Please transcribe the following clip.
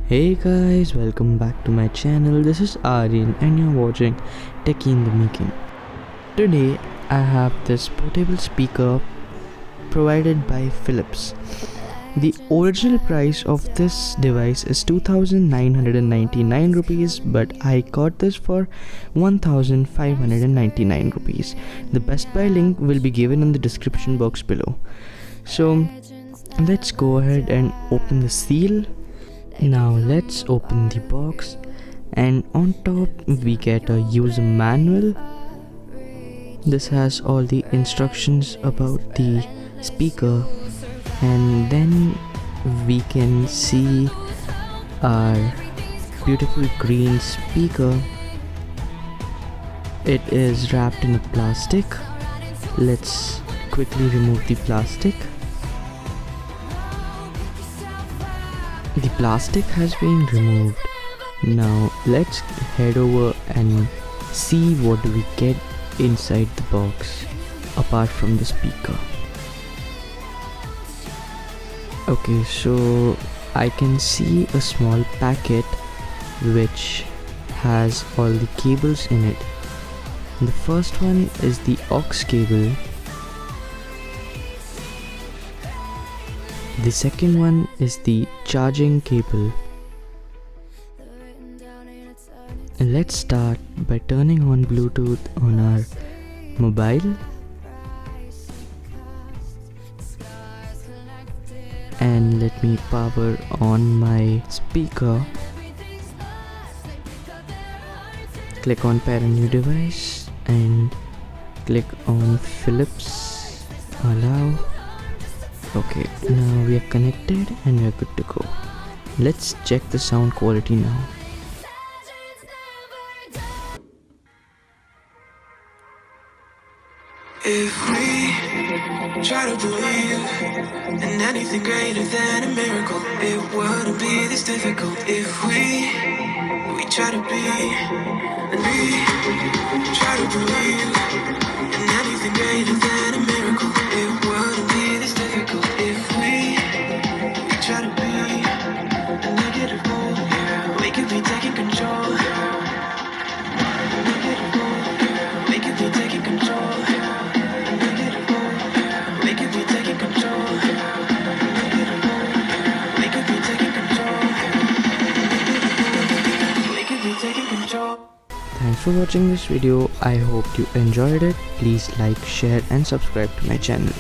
Hey guys, welcome back to my channel. This is Aryan and you're watching Techie in the Making. Today I have this portable speaker provided by Philips. The original price of this device is 2,999 rupees, but I got this for 1,599 rupees. The Best Buy link will be given in the description box below. So let's go ahead and open the seal. Now let's open the box, and on top we get a user manual. This has all the instructions about the speaker, and then we can see our beautiful green speaker. It is wrapped in a plastic. Let's quickly remove the plastic. The plastic has been removed. Now let's head over and see what do we get inside the box apart from the speaker. Okay, so I can see a small packet which has all the cables in it. The first one is the aux cable. The second one is the charging cable. And let's start by turning on Bluetooth on our mobile. And let me power on my speaker. Click on pair a new device and click on Philips allow. Okay, now we are connected and we are good to go. Let's check the sound quality now. If we try to believe in anything greater than a miracle, it wouldn't be this difficult. If we try to be, and we try to believe in anything greater than a miracle, it wouldn't be this difficult. If we try to be a negative goal, we could be taking control. Negative goal, we could be taking control. Negative goal, we could be taking control. Negative goal, we could be taking control. We could be taking control. Thanks for watching this video. I hope you enjoyed it. Please like, share and subscribe to my channel.